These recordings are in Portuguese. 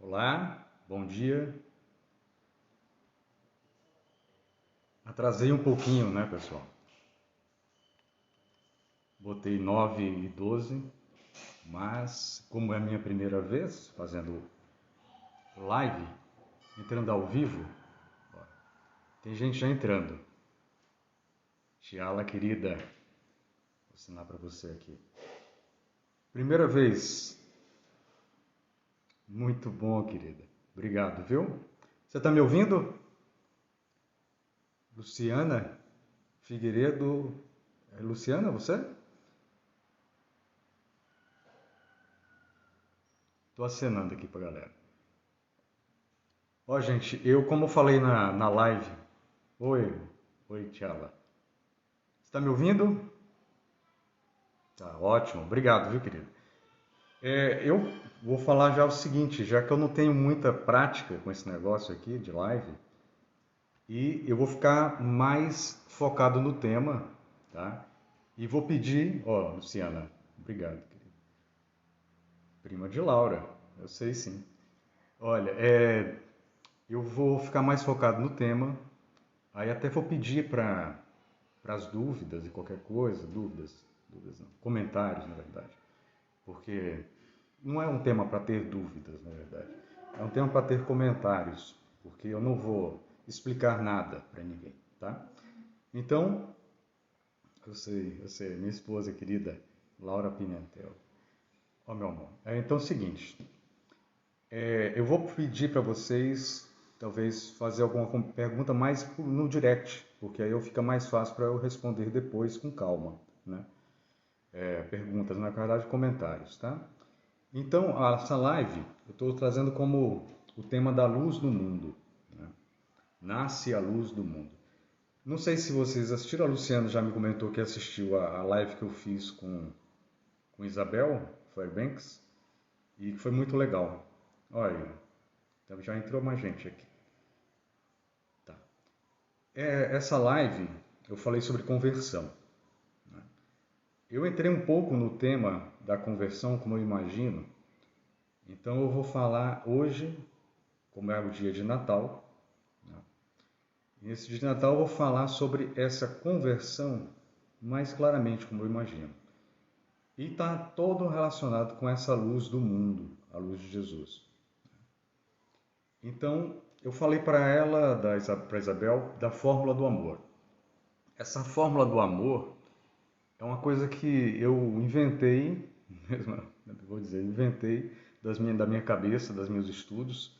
Olá, bom dia. Atrasei um pouquinho, né, pessoal? Botei 9:12, mas como é a minha primeira vez fazendo live, entrando ao vivo, ó, tem gente já entrando. Tiala querida, vou ensinar para você aqui. Primeira vez. Muito bom, querida. Obrigado, viu? Você está me ouvindo? Luciana Figueiredo. É Luciana, você? Estou acenando aqui para galera. Ó, gente, eu como falei na live. Oi, Tiala. Você está me ouvindo? Tá ótimo, obrigado, viu, querido? Eu vou falar já o seguinte, já que eu não tenho muita prática com esse negócio aqui de live, e eu vou ficar mais focado no tema, tá? E vou pedir, ó, Luciana, obrigado, querido. Prima de Laura, eu sei sim. Olha, eu vou ficar mais focado no tema, aí até vou pedir para as dúvidas e qualquer coisa, dúvidas não, comentários, na verdade, porque não é um tema para ter dúvidas, na verdade, é um tema para ter comentários, porque eu não vou explicar nada para ninguém, tá? Então, eu sei, minha esposa querida, Laura Pimentel, ó meu amor, então é o seguinte, eu vou pedir para vocês, talvez, fazer alguma pergunta mais no direct, porque aí fica mais fácil para eu responder depois com calma, né? Perguntas, na verdade, comentários, tá? Então, essa live eu estou trazendo como o tema da luz do mundo, né? Nasce a luz do mundo. Não sei se vocês assistiram, a Luciana já me comentou que assistiu a live que eu fiz com Isabel Fairbanks e que foi muito legal. Olha, então já entrou mais gente aqui. Tá. Essa live eu falei sobre conversão. Eu entrei um pouco no tema da conversão, como eu imagino. Então eu vou falar hoje, como é o dia de Natal, né? E nesse dia de Natal eu vou falar sobre essa conversão mais claramente, como eu imagino. E está todo relacionado com essa luz do mundo, a luz de Jesus. Então eu falei para ela, para Isabel, da fórmula do amor. Essa fórmula do amor é uma coisa que eu inventei, vou dizer, inventei da minha cabeça, dos meus estudos,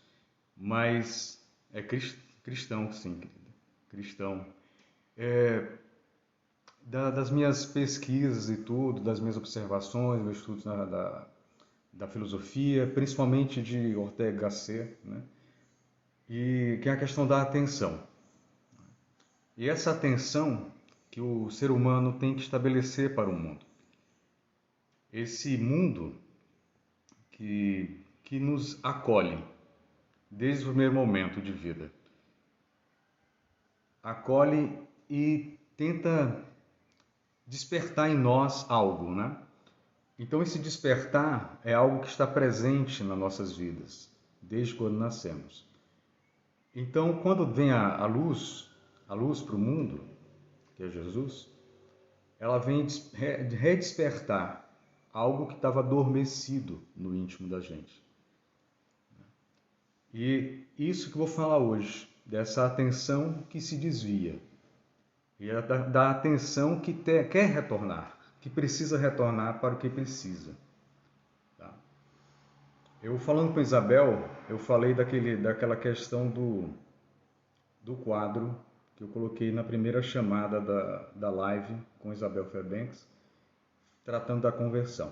mas é cristão, sim, querida. Cristão. Das minhas pesquisas e tudo, das minhas observações, meus estudos da filosofia, principalmente de Ortega Gasset, né? E que é a questão da atenção. E essa atenção que o ser humano tem que estabelecer para o mundo. Esse mundo que nos acolhe desde o primeiro momento de vida. Acolhe e tenta despertar em nós algo, né? Então esse despertar é algo que está presente nas nossas vidas, desde quando nascemos. Então quando vem a luz para o mundo, que é Jesus, ela vem redespertar algo que estava adormecido no íntimo da gente. E isso que eu vou falar hoje, dessa atenção que se desvia, e da atenção que quer retornar, que precisa retornar para o que precisa. Tá? Eu falando com Isabel, eu falei daquela questão do quadro que eu coloquei na primeira chamada da live com Isabel Fairbanks, tratando da conversão.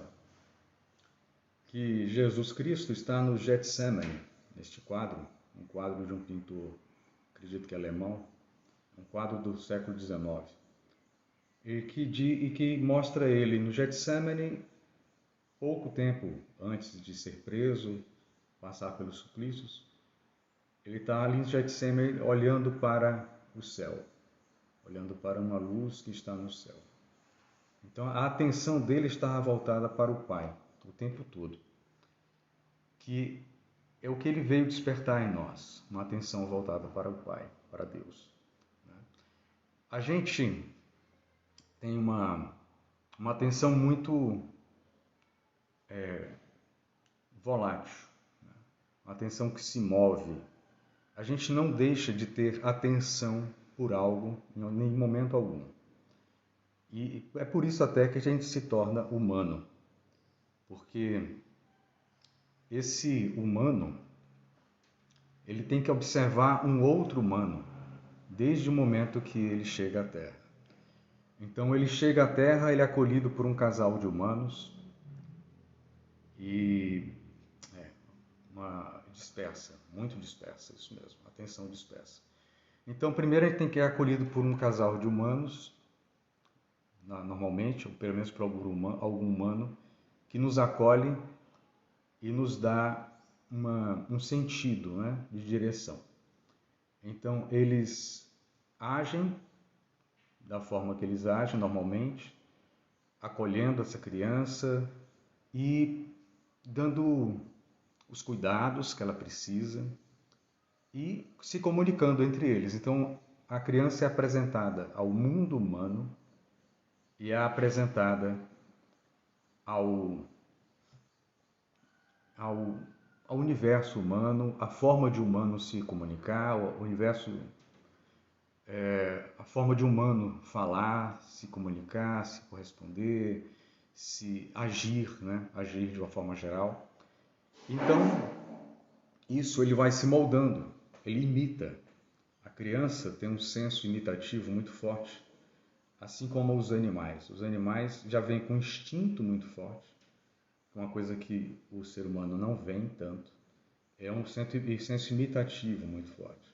Que Jesus Cristo está no Getsemane, neste quadro, um quadro de um pintor, acredito que alemão, um quadro do século XIX, e que mostra ele no Getsemane, pouco tempo antes de ser preso, passar pelos suplícios. Ele está ali no Getsemane olhando para o céu, olhando para uma luz que está no céu. Então a atenção dele estava voltada para o Pai o tempo todo. Que é o que ele veio despertar em nós, uma atenção voltada para o Pai, para Deus. A gente tem uma atenção muito volátil, uma atenção que se move. A gente não deixa de ter atenção por algo em momento algum. E é por isso até que a gente se torna humano, porque esse humano, ele tem que observar um outro humano desde o momento que ele chega à Terra. Então ele chega à Terra, ele é acolhido por um casal de humanos e uma dispersa, muito dispersa, isso mesmo, atenção dispersa. Então primeiro ele tem que ser acolhido por um casal de humanos, normalmente, ou pelo menos por algum humano, que nos acolhe e nos dá um sentido, né, de direção. Então eles agem da forma que eles agem normalmente, acolhendo essa criança e dando os cuidados que ela precisa e se comunicando entre eles. Então, a criança é apresentada ao mundo humano e é apresentada ao universo humano, a forma de humano se comunicar, o universo, a forma de humano falar, se comunicar, se corresponder, se agir, né? Agir de uma forma geral. Então, isso ele vai se moldando, ele imita. A criança tem um senso imitativo muito forte, assim como os animais. Os animais já vêm com um instinto muito forte, uma coisa que o ser humano não vem tanto, é um senso imitativo muito forte.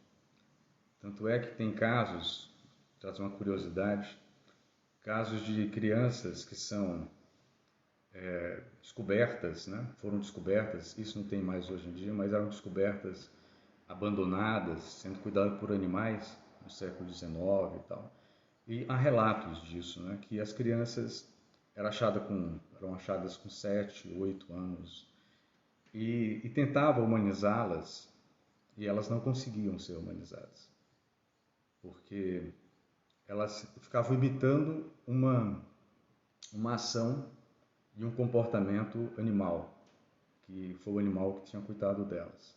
Tanto é que tem casos, traz uma curiosidade, casos de crianças que são descobertas, né? Foram descobertas, isso não tem mais hoje em dia, mas eram descobertas abandonadas, sendo cuidadas por animais no século XIX e tal. E há relatos disso, né? Que as crianças eram achadas com 7, 8 anos e tentavam humanizá-las e elas não conseguiam ser humanizadas, porque elas ficavam imitando uma ação e um comportamento animal, que foi o animal que tinha cuidado delas.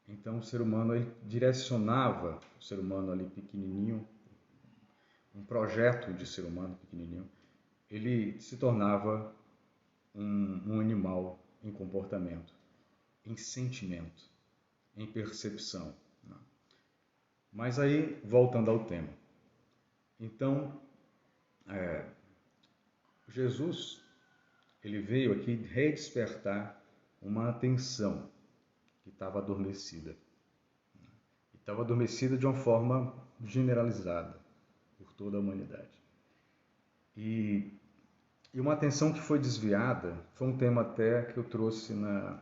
Então o ser humano ele direcionava o ser humano ali pequenininho, um projeto de ser humano pequenininho, ele se tornava um animal em comportamento, em sentimento, em percepção. Mas aí, voltando ao tema. Então, Jesus, ele veio aqui redespertar uma atenção que estava adormecida. E estava adormecida de uma forma generalizada por toda a humanidade. E uma atenção que foi desviada, foi um tema até que eu trouxe na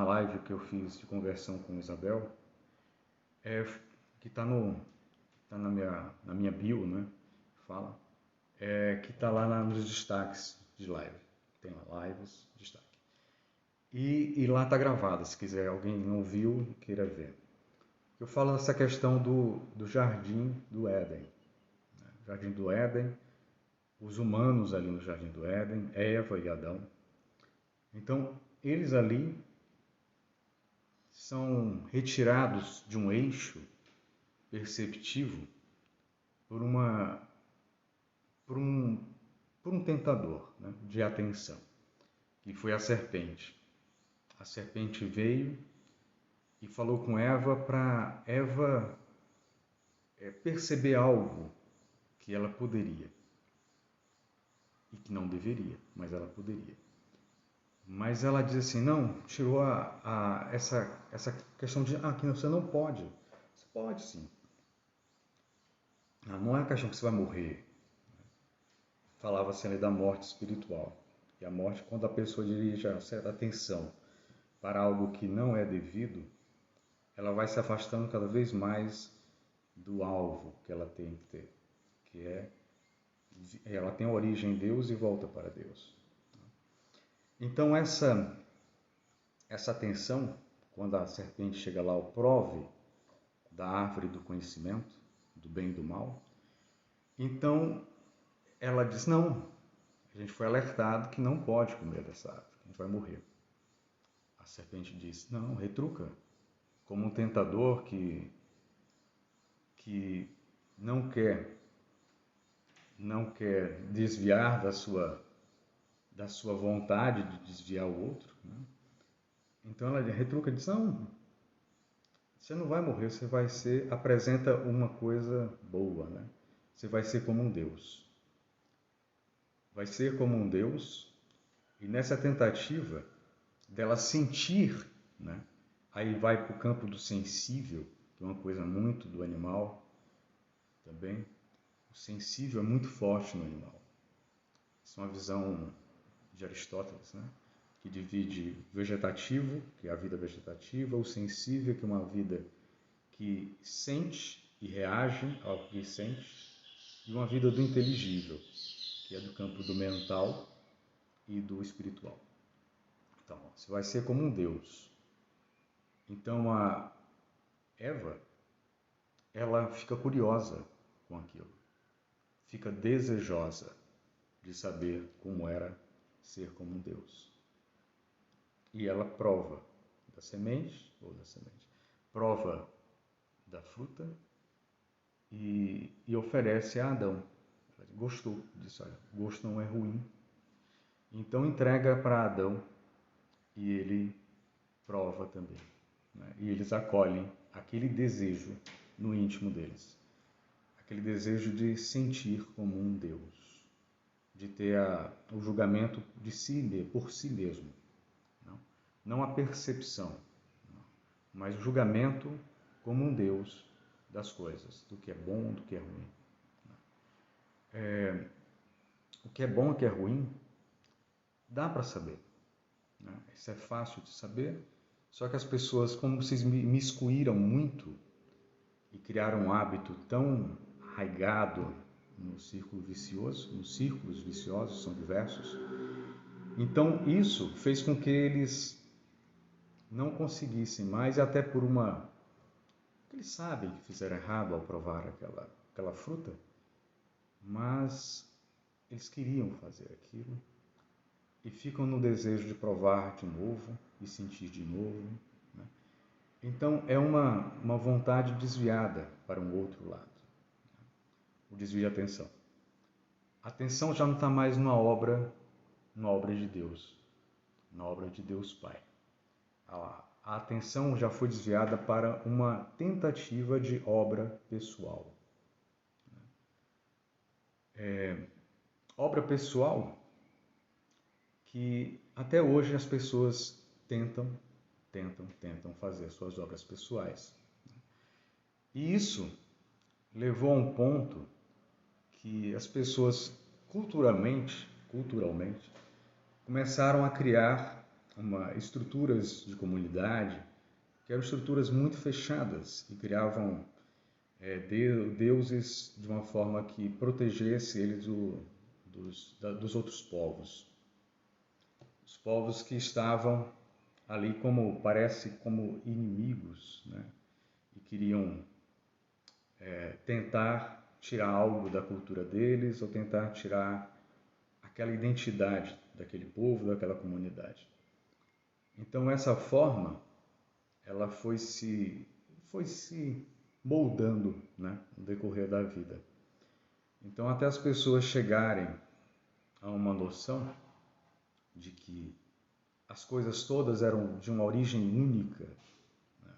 live que eu fiz de conversão com Isabel, que está na minha bio, né? Fala. Que está lá nos destaques de live. Tem lá lives, destaque. E lá está gravado, se quiser, alguém não viu, queira ver. Eu falo dessa questão do Jardim do Éden. Jardim do Éden, os humanos ali no Jardim do Éden, Eva e Adão. Então, eles ali são retirados de um eixo perceptivo por um tentador, né, de atenção, que foi a serpente. A serpente veio e falou com Eva para Eva perceber algo que ela poderia e que não deveria, mas ela poderia. Mas ela diz assim, não, tirou essa questão de que você não pode. Você pode sim. Não é uma questão que você vai morrer. Falava-se ali da morte espiritual. E a morte, quando a pessoa dirige a certa atenção para algo que não é devido, ela vai se afastando cada vez mais do alvo que ela tem que ter, que ela tem origem em Deus e volta para Deus. Então essa essa atenção, quando a serpente chega lá, o prove da árvore do conhecimento, do bem e do mal, então ela diz, não, a gente foi alertado que não pode comer dessa árvore, a gente vai morrer. A serpente diz, não, retruca, como um tentador que não quer desviar da sua vontade de desviar o outro, né? Então ela retruca e diz, não, você não vai morrer, você vai ser, apresenta uma coisa boa, né? Você vai ser como um Deus. Vai ser como um Deus, e nessa tentativa dela sentir, né? Aí vai para o campo do sensível, que é uma coisa muito do animal também. O sensível é muito forte no animal. Isso é uma visão de Aristóteles, né? Que divide vegetativo, que é a vida vegetativa, o sensível, que é uma vida que sente e reage ao que sente, e uma vida do inteligível, que é do campo do mental e do espiritual. Então, você vai ser como um Deus. Então, a Eva, ela fica curiosa com aquilo, fica desejosa de saber como era ser como um Deus. E ela prova da semente, prova da fruta e oferece a Adão. Gostou disso, olha, gosto não é ruim. Então entrega para Adão e ele prova também, né? E eles acolhem aquele desejo no íntimo deles, aquele desejo de sentir como um Deus, de ter o julgamento de si, por si mesmo, não a percepção, mas o julgamento como um Deus das coisas, do que é bom, do que é ruim. O que é bom e o que é ruim, dá para saber, né? Isso é fácil de saber, só que as pessoas, como se miscuíram muito e criaram um hábito tão arraigado no círculo vicioso, nos círculos viciosos, são diversos, então isso fez com que eles não conseguissem mais, até por eles sabem que fizeram errado ao provar aquela fruta, mas eles queriam fazer aquilo e ficam no desejo de provar de novo e sentir de novo, né? Então é uma vontade desviada para um outro lado, o desvio de atenção. A atenção já não está mais numa obra de Deus, na obra de Deus Pai. A atenção já foi desviada para uma tentativa de obra pessoal. Obra pessoal que até hoje as pessoas tentam fazer suas obras pessoais. E isso levou a um ponto que as pessoas culturalmente começaram a criar estruturas de comunidade que eram estruturas muito fechadas e criavam deuses de uma forma que protegesse eles dos outros povos. Os povos que estavam ali como inimigos, né? E queriam tentar tirar algo da cultura deles ou tentar tirar aquela identidade daquele povo, daquela comunidade. Então essa forma, ela foi se moldando, né, no decorrer da vida. Então até as pessoas chegarem a uma noção de que as coisas todas eram de uma origem única, né?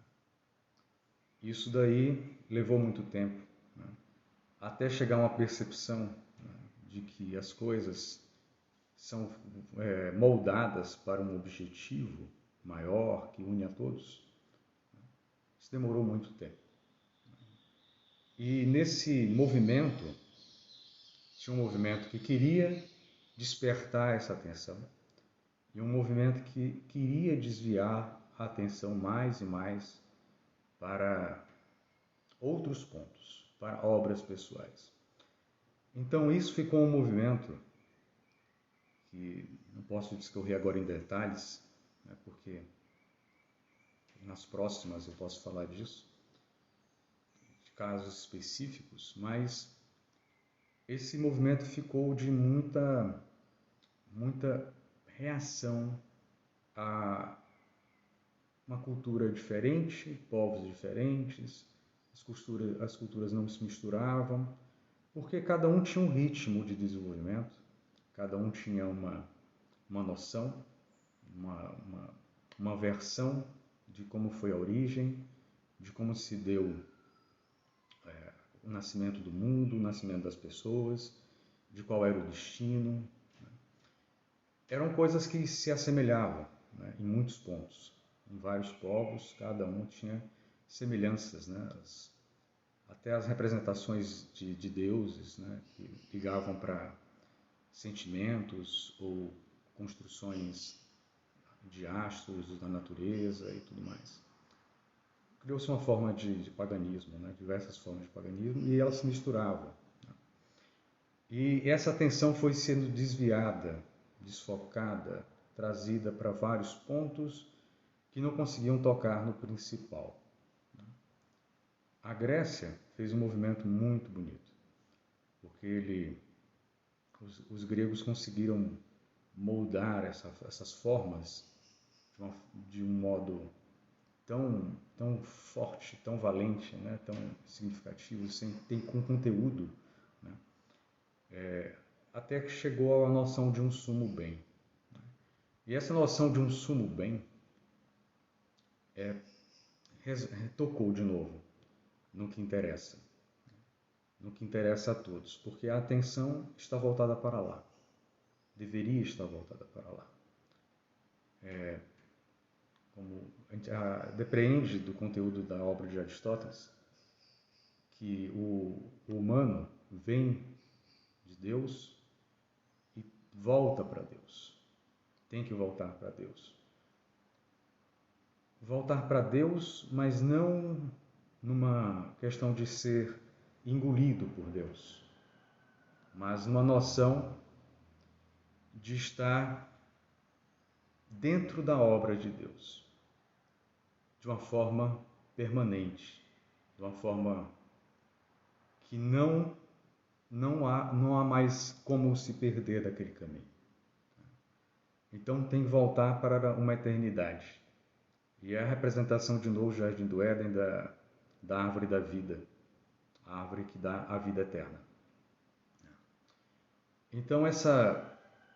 Isso daí levou muito tempo, né? Até chegar a uma percepção, né, de que as coisas são moldadas para um objetivo maior que une a todos. Isso demorou muito tempo. E nesse movimento, tinha um movimento que queria despertar essa atenção e um movimento que queria desviar a atenção mais e mais para outros pontos, para obras pessoais. Então isso ficou um movimento que não posso discorrer agora em detalhes, né, porque nas próximas eu posso falar disso, de casos específicos, mas esse movimento ficou de muita reação a uma cultura diferente, povos diferentes, as culturas não se misturavam, porque cada um tinha um ritmo de desenvolvimento, cada um tinha uma noção, uma versão de como foi a origem, de como se deu o nascimento do mundo, o nascimento das pessoas, de qual era o destino. Eram coisas que se assemelhavam, né, em muitos pontos. Em vários povos, cada um tinha semelhanças, né, até as representações de deuses, né, que ligavam para sentimentos ou construções de astros da natureza e tudo mais. Criou-se uma forma de paganismo, né, diversas formas de paganismo, e elas se misturavam. E essa atenção foi sendo desviada, desfocada, trazida para vários pontos que não conseguiam tocar no principal. A Grécia fez um movimento muito bonito, porque os gregos conseguiram moldar essas formas de um modo tão forte, tão valente, né, tão significativo, com conteúdo, né, até que chegou à noção de um sumo bem. E essa noção de um sumo bem tocou de novo no que interessa a todos, porque a atenção está voltada para lá, deveria estar voltada para lá. Como a gente depreende do conteúdo da obra de Aristóteles, que o humano vem de Deus e volta para Deus. Tem que voltar para Deus. Voltar para Deus, mas não numa questão de ser engolido por Deus, mas numa noção de estar dentro da obra de Deus, de uma forma permanente, de uma forma que não há mais como se perder daquele caminho. Então tem que voltar para uma eternidade. E é a representação de novo, Jardim do Éden, da árvore da vida, a árvore que dá a vida eterna. Então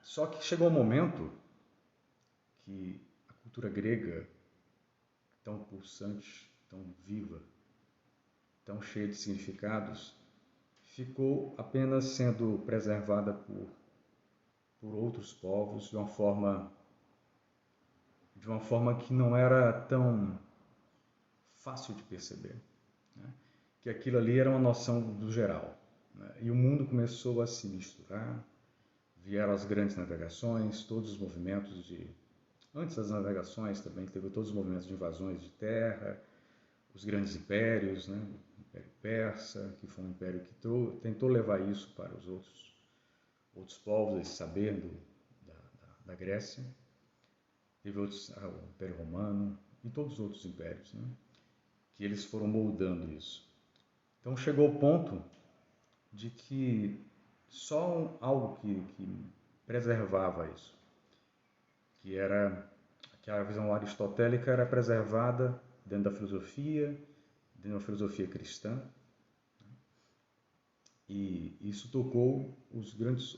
só que chegou um momento que a cultura grega, tão pulsante, tão viva, tão cheia de significados, ficou apenas sendo preservada por outros povos de uma forma que não era tão fácil de perceber, né? Que aquilo ali era uma noção do geral, né? E o mundo começou a se misturar, vieram as grandes navegações, todos os movimentos antes das navegações também teve todos os movimentos de invasões de terra, os grandes impérios, né? O Império Persa, que foi um império que tentou levar isso para os outros povos, esse saber da Grécia. Teve outros, o Império Romano e todos os outros impérios, né, que eles foram moldando isso. Então chegou ao ponto de que só algo que preservava isso, que a visão aristotélica era preservada dentro da filosofia cristã, e isso tocou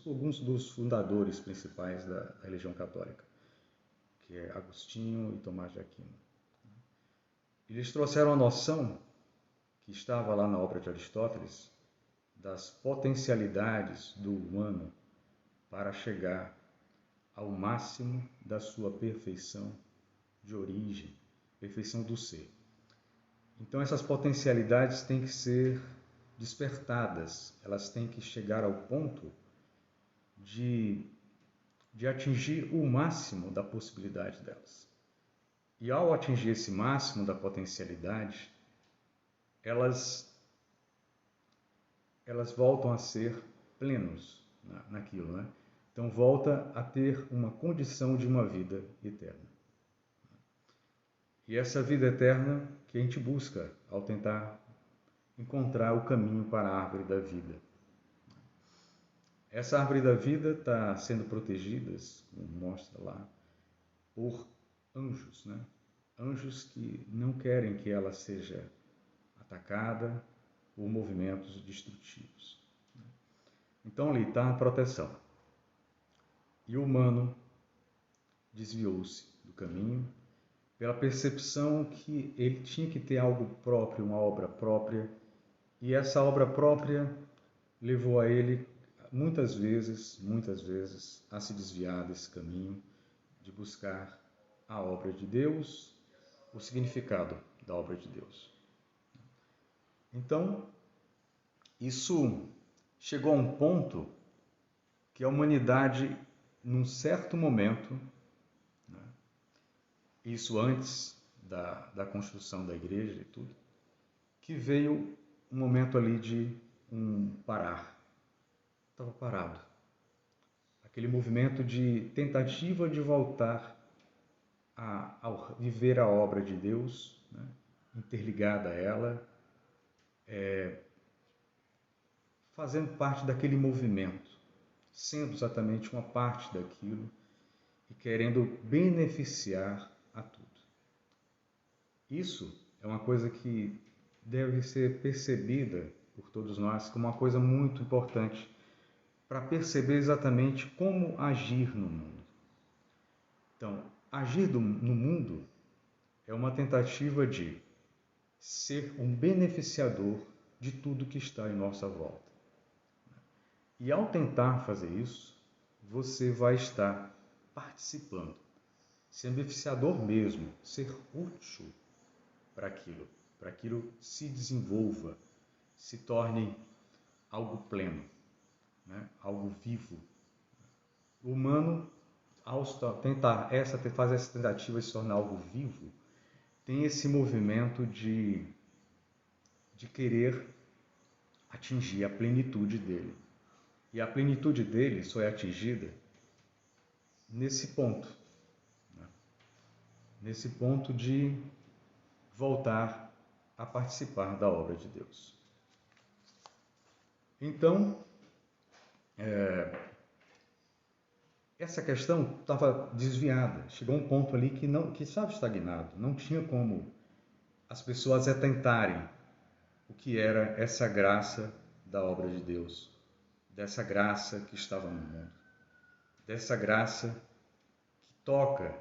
alguns dos fundadores principais da religião católica, que é Agostinho e Tomás de Aquino. Eles trouxeram a noção que estava lá na obra de Aristóteles das potencialidades do humano para chegar ao máximo da sua perfeição de origem, perfeição do ser. Então essas potencialidades têm que ser despertadas, elas têm que chegar ao ponto de atingir o máximo da possibilidade delas. E ao atingir esse máximo da potencialidade, elas voltam a ser plenos naquilo, né? Então volta a ter uma condição de uma vida eterna. E essa vida eterna que a gente busca ao tentar encontrar o caminho para a árvore da vida. Essa árvore da vida está sendo protegida, como mostra lá, por anjos, né? Anjos que não querem que ela seja atacada por movimentos destrutivos. Então ali está a proteção. E o humano desviou-se do caminho pela percepção que ele tinha que ter algo próprio, uma obra própria, e essa obra própria levou a ele muitas vezes, a se desviar desse caminho de buscar a obra de Deus, o significado da obra de Deus. Então, isso chegou a um ponto que a humanidade, num certo momento, né, isso antes da construção da igreja e tudo, que veio um momento ali de parar. Estava parado. Aquele movimento de tentativa de voltar a viver a obra de Deus, né, interligada a ela, fazendo parte daquele movimento, sendo exatamente uma parte daquilo e querendo beneficiar a tudo. Isso é uma coisa que deve ser percebida por todos nós como uma coisa muito importante para perceber exatamente como agir no mundo. Então, agir no mundo é uma tentativa de ser um beneficiador de tudo que está em nossa volta. E ao tentar fazer isso, você vai estar participando, ser beneficiador mesmo, ser útil para aquilo se desenvolva, se torne algo pleno, né? Algo vivo. O humano, ao fazer essa tentativa de se tornar algo vivo, tem esse movimento de querer atingir a plenitude dele. E a plenitude dele só é atingida nesse ponto, né? Nesse ponto de voltar a participar da obra de Deus. Então, essa questão estava desviada. Chegou um ponto ali que estava estagnado. Não tinha como as pessoas atentarem o que era essa graça da obra de Deus, dessa graça que estava no mundo, dessa graça que toca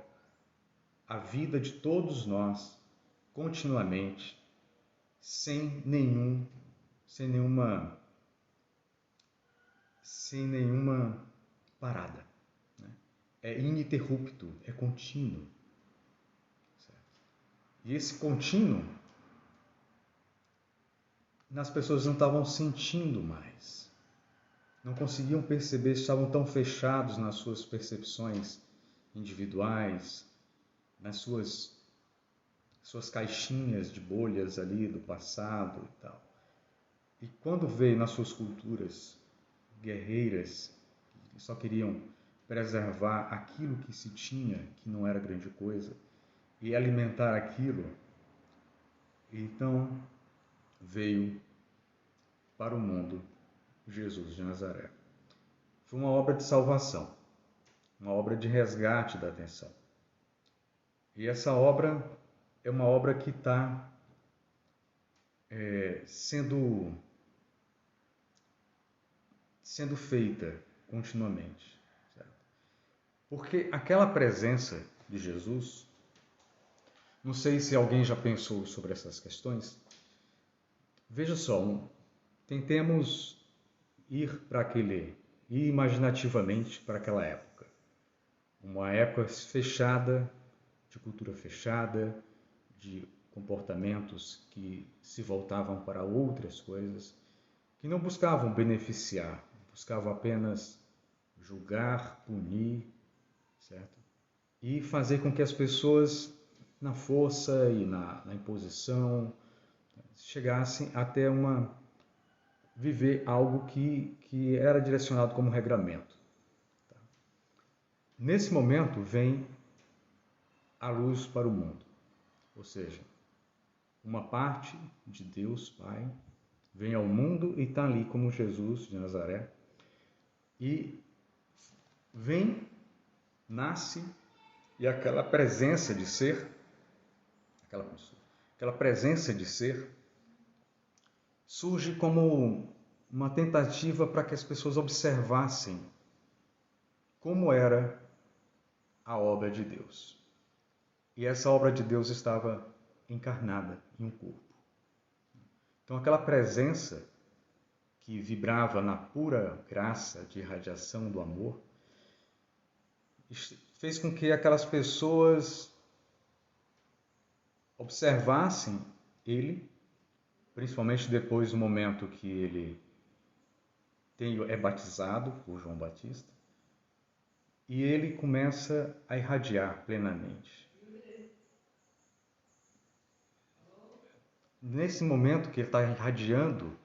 a vida de todos nós continuamente, sem nenhuma parada, né? É ininterrupto, é contínuo. Certo? E esse contínuo, as pessoas não estavam sentindo mais, não conseguiam perceber, estavam tão fechados nas suas percepções individuais, nas suas caixinhas de bolhas ali do passado e tal. E quando veio nas suas culturas guerreiras, que só queriam preservar aquilo que se tinha, que não era grande coisa, e alimentar aquilo, então veio para o mundo Jesus de Nazaré. Foi uma obra de salvação, uma obra de resgate da atenção. E essa obra é uma obra que está sendo feita continuamente. Certo? Porque aquela presença de Jesus, não sei se alguém já pensou sobre essas questões. Veja só, tentemos ir imaginativamente para aquela época. Uma época fechada, de cultura fechada, de comportamentos que se voltavam para outras coisas, que não buscavam beneficiar, buscavam apenas julgar, punir, certo? E fazer com que as pessoas, na força e na imposição, chegassem até viver algo que era direcionado como regramento. Tá? Nesse momento vem a luz para o mundo. Ou seja, uma parte de Deus Pai vem ao mundo e está ali como Jesus de Nazaré e vem, nasce, e aquela presença de ser, aquela presença de ser surge como uma tentativa para que as pessoas observassem como era a obra de Deus. E essa obra de Deus estava encarnada em um corpo. Então aquela presença que vibrava na pura graça de irradiação do amor fez com que aquelas pessoas observassem ele, principalmente depois do momento que ele é batizado por João Batista, e ele começa a irradiar plenamente. Nesse momento que ele está irradiando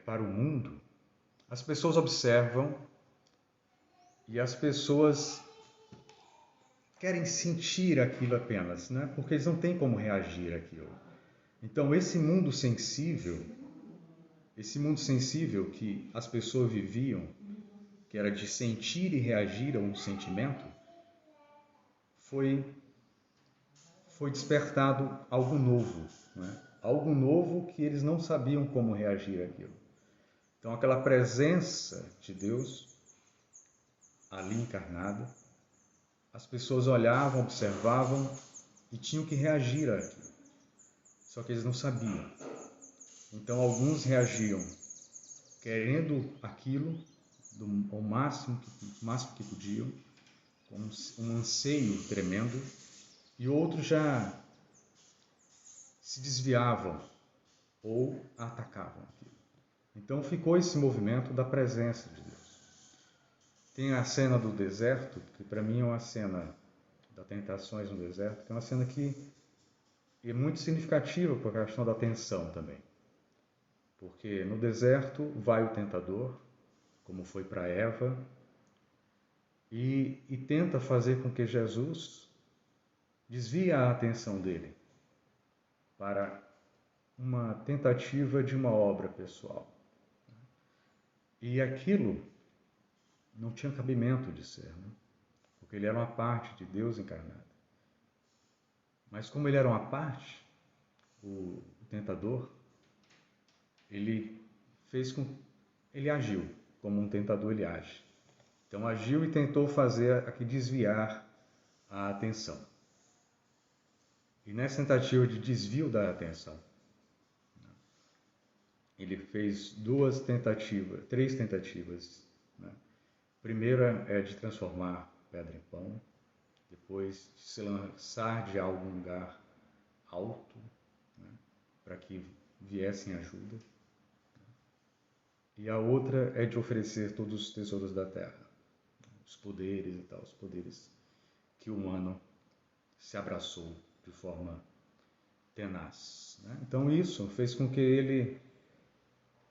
para o mundo, as pessoas observam e as pessoas querem sentir aquilo apenas, né? Porque eles não têm como reagir àquilo. Então esse mundo sensível que as pessoas viviam, que era de sentir e reagir a um sentimento, foi despertado algo novo, né? Algo novo que eles não sabiam como reagir àquilo. Então aquela presença de Deus ali encarnada, as pessoas olhavam, observavam e tinham que reagir àquilo. Só que eles não sabiam. Então alguns reagiam querendo aquilo ao máximo que podiam, com um anseio tremendo, e outros já se desviavam ou atacavam aquilo. Então ficou esse movimento da presença de Deus. Tem a cena do deserto, que para mim é uma cena das tentações no deserto, que é uma cena que é muito significativa para a questão da tensão também. Porque no deserto vai o tentador, como foi para Eva, e tenta fazer com que Jesus desvie a atenção dele para uma tentativa de uma obra pessoal. E aquilo não tinha cabimento de ser, né? Porque ele era uma parte de Deus encarnada. Mas como ele era uma parte, o tentador, ele agiu como um tentador ele age. Então agiu e tentou fazer aqui desviar a atenção. E nessa tentativa de desvio da atenção, ele fez três tentativas. Né? A primeira é de transformar pedra em pão, depois de se lançar de algum lugar alto, né? Para que viessem ajuda. E a outra é de oferecer todos os tesouros da terra, os poderes e tal, os poderes que o humano se abraçou de forma tenaz. Né? Então isso fez com que ele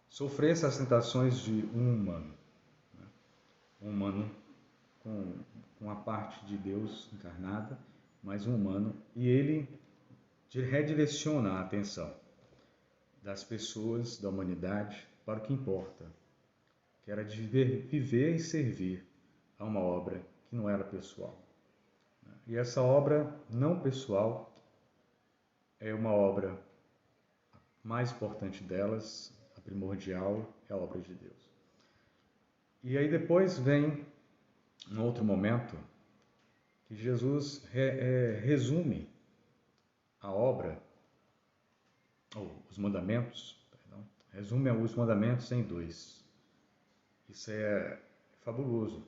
sofresse as tentações de um humano. Né? Um humano com a parte de Deus encarnada, mas um humano, e ele redireciona a atenção das pessoas, da humanidade, para o que importa, que era de viver e servir a uma obra que não era pessoal. E essa obra não pessoal é uma obra mais importante delas, a primordial, é a obra de Deus. E aí depois vem um outro momento que Jesus resume a obra, ou os mandamentos, resume os mandamentos em 2. Isso é fabuloso.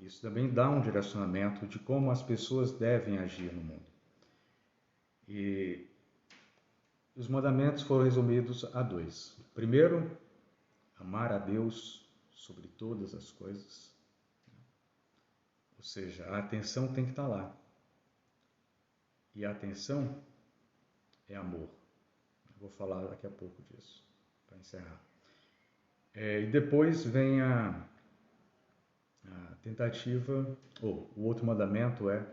Isso também dá um direcionamento de como as pessoas devem agir no mundo. E os mandamentos foram resumidos a 2. Primeiro, amar a Deus sobre todas as coisas. Ou seja, a atenção tem que estar lá. E a atenção é amor. Eu vou falar daqui a pouco disso, para encerrar. E depois vem a tentativa, ou o outro mandamento é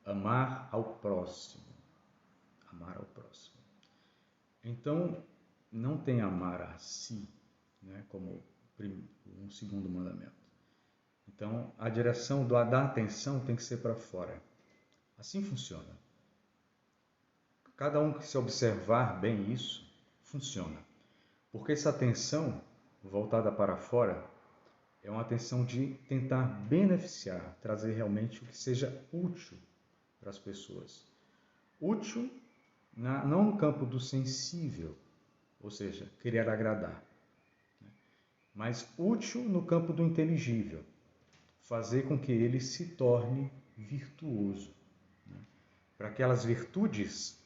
amar ao próximo. Amar ao próximo. Então, não tem amar a si, né, como um segundo mandamento. Então, a direção da atenção tem que ser para fora. Assim funciona. Cada um que se observar bem isso, funciona. Porque essa atenção voltada para fora é uma atenção de tentar beneficiar, trazer realmente o que seja útil para as pessoas. Útil não no campo do sensível, ou seja, querer agradar, mas útil no campo do inteligível, fazer com que ele se torne virtuoso. Para aquelas virtudes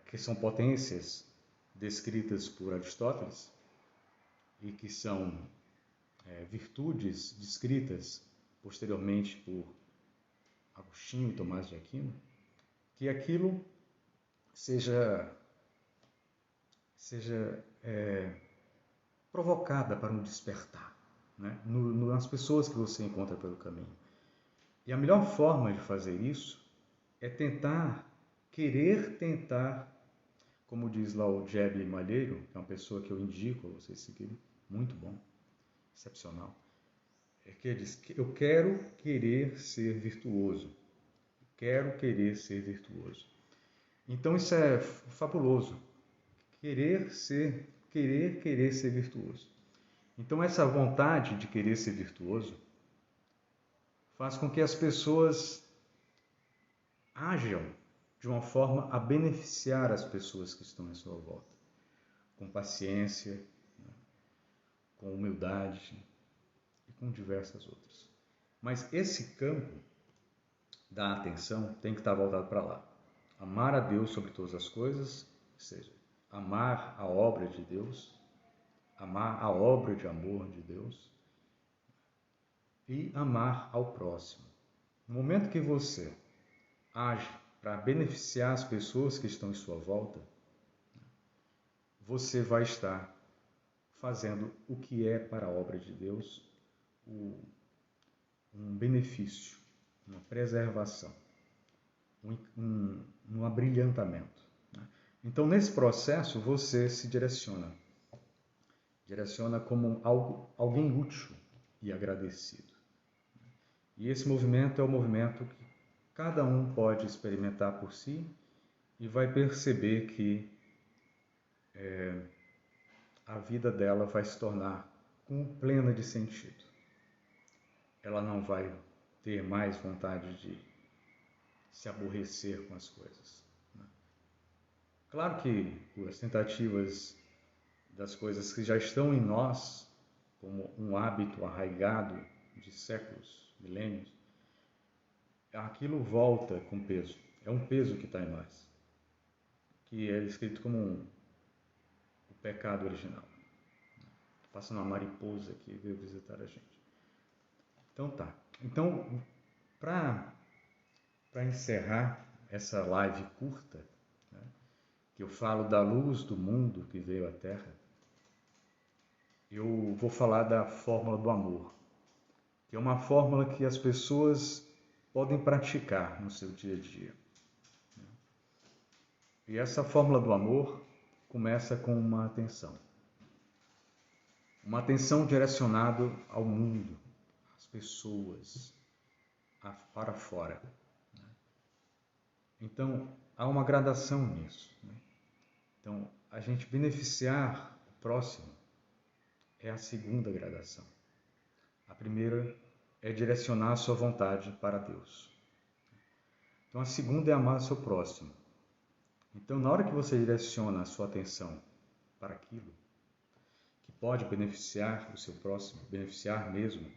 que são potências descritas por Aristóteles e que são virtudes descritas posteriormente por Agostinho e Tomás de Aquino, que aquilo seja provocada para um despertar, né? Nas pessoas que você encontra pelo caminho. E a melhor forma de fazer isso é querer tentar, como diz lá o Jeb Malheiro, que é uma pessoa que eu indico a vocês seguirem, muito bom, excepcional, que ele diz que eu quero querer ser virtuoso. Quero querer ser virtuoso. Então isso é fabuloso. Querer ser virtuoso. Então essa vontade de querer ser virtuoso faz com que as pessoas ajam de uma forma a beneficiar as pessoas que estão em sua volta, com paciência, com humildade e com diversas outras. Mas esse campo da atenção tem que estar voltado para lá. Amar a Deus sobre todas as coisas, ou seja, amar a obra de Deus, amar a obra de amor de Deus e amar ao próximo. No momento que você age para beneficiar as pessoas que estão em sua volta, você vai estar fazendo o que é para a obra de Deus um benefício, uma preservação, um abrilhantamento. Então, nesse processo, você se direciona como alguém útil e agradecido. E esse movimento é o movimento que cada um pode experimentar por si e vai perceber que a vida dela vai se tornar plena de sentido. Ela não vai ter mais vontade de se aborrecer com as coisas. Claro que as tentativas das coisas que já estão em nós, como um hábito arraigado de séculos, milênios, aquilo volta com peso. É um peso que está em nós, que é descrito como o pecado original. Passando uma mariposa que veio visitar a gente. Então tá. Então, para encerrar essa live curta, né, que eu falo da luz do mundo que veio à Terra, eu vou falar da fórmula do amor, que é uma fórmula que as pessoas podem praticar no seu dia a dia. E essa fórmula do amor começa com uma atenção. Uma atenção direcionada ao mundo, às pessoas, para fora. Então, há uma gradação nisso. Então, a gente beneficiar o próximo é a segunda gradação. A primeira é direcionar a sua vontade para Deus. Então, a segunda é amar o seu próximo. Então, na hora que você direciona a sua atenção para aquilo que pode beneficiar o seu próximo, beneficiar mesmo,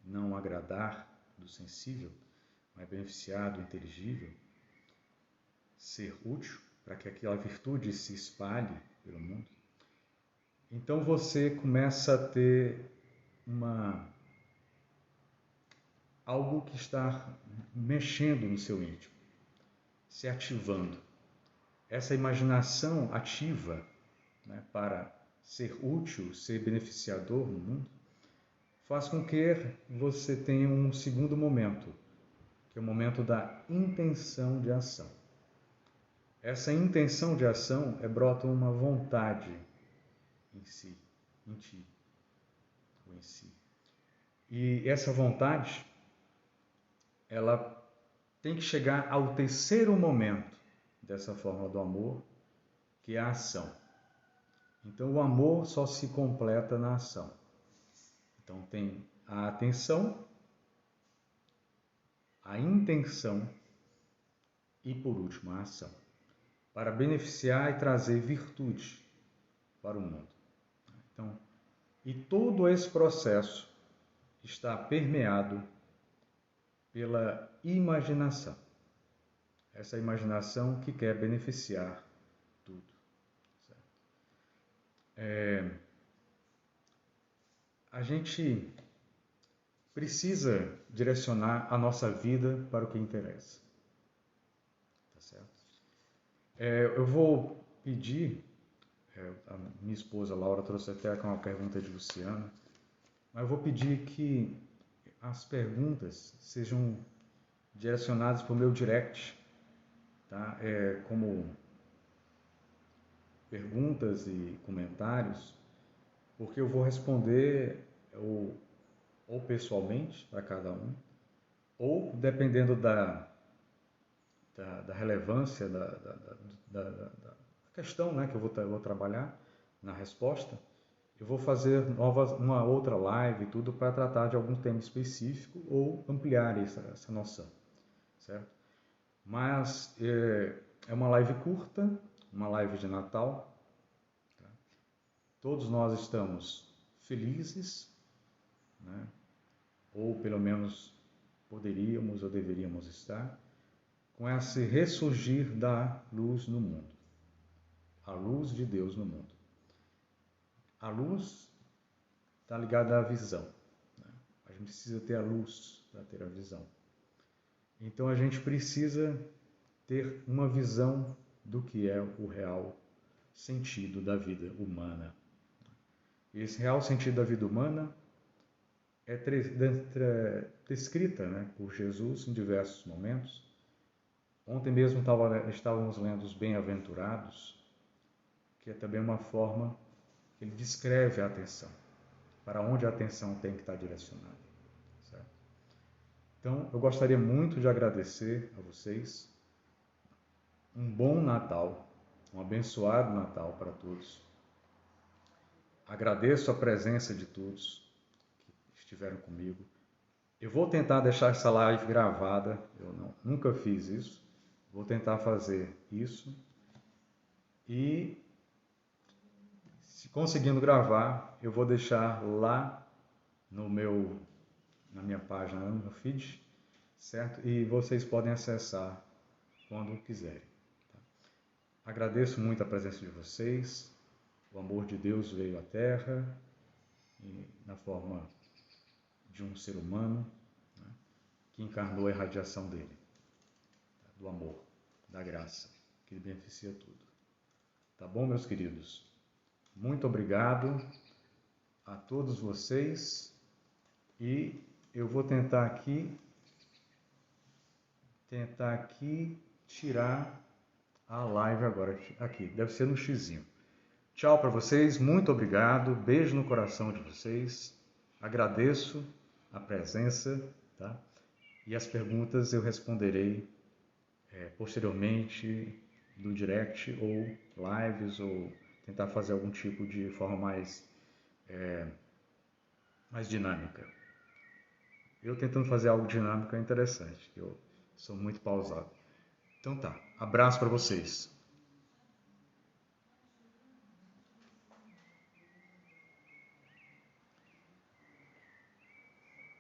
não agradar do sensível, mas beneficiar do inteligível, ser útil para que aquela virtude se espalhe pelo mundo, então você começa a ter algo que está mexendo no seu íntimo, se ativando. Essa imaginação ativa, né, para ser útil, ser beneficiador no mundo, faz com que você tenha um segundo momento, que que é o momento da intenção de ação. Essa intenção de ação brota uma vontade em si, em ti, ou em si. E essa vontade, ela tem que chegar ao terceiro momento dessa forma do amor, que é a ação. Então, o amor só se completa na ação. Então, tem a atenção, a intenção e, por último, a ação, para beneficiar e trazer virtude para o mundo. Então, e todo esse processo está permeado pela imaginação. Essa imaginação que quer beneficiar tudo. A gente precisa direcionar a nossa vida para o que interessa. Tá certo? Eu vou pedir, a minha esposa Laura trouxe até uma pergunta de Luciana, mas eu vou pedir que as perguntas sejam direcionadas para o meu direct, tá? Como perguntas e comentários, porque eu vou responder ou pessoalmente para cada um, ou dependendo da relevância da questão, né, que eu vou trabalhar na resposta, eu vou fazer uma outra live tudo para tratar de algum tema específico ou ampliar essa noção, certo? Mas é uma live curta, uma live de Natal. Tá? Todos nós estamos felizes, né? Ou pelo menos poderíamos ou deveríamos estar, com esse ressurgir da luz no mundo, a luz de Deus no mundo. A luz está ligada à visão, né? A gente precisa ter a luz para ter a visão. Então a gente precisa ter uma visão do que é o real sentido da vida humana. E esse real sentido da vida humana é descrita, né, por Jesus em diversos momentos. Ontem mesmo estávamos lendo os Bem-aventurados, que é também uma forma que ele descreve a atenção, para onde a atenção tem que estar direcionada. Certo? Então, eu gostaria muito de agradecer a vocês. Um bom Natal, um abençoado Natal para todos. Agradeço a presença de todos que estiveram comigo. Eu vou tentar deixar essa live gravada, nunca fiz isso. Vou tentar fazer isso. E, se conseguindo gravar, eu vou deixar lá na minha página, no meu feed, certo? E vocês podem acessar quando quiserem. Tá? Agradeço muito a presença de vocês. O amor de Deus veio à Terra na forma de um ser humano, né, que encarnou a irradiação dele, do amor, da graça, que beneficia tudo. Tá bom, meus queridos? Muito obrigado a todos vocês e eu vou tentar aqui tirar a live agora, aqui, deve ser no xizinho. Tchau para vocês, muito obrigado, beijo no coração de vocês, agradeço a presença, tá? E as perguntas eu responderei posteriormente no direct ou lives, ou tentar fazer algum tipo de forma mais dinâmica. Eu tentando fazer algo dinâmico é interessante, eu sou muito pausado. Então tá, abraço para vocês.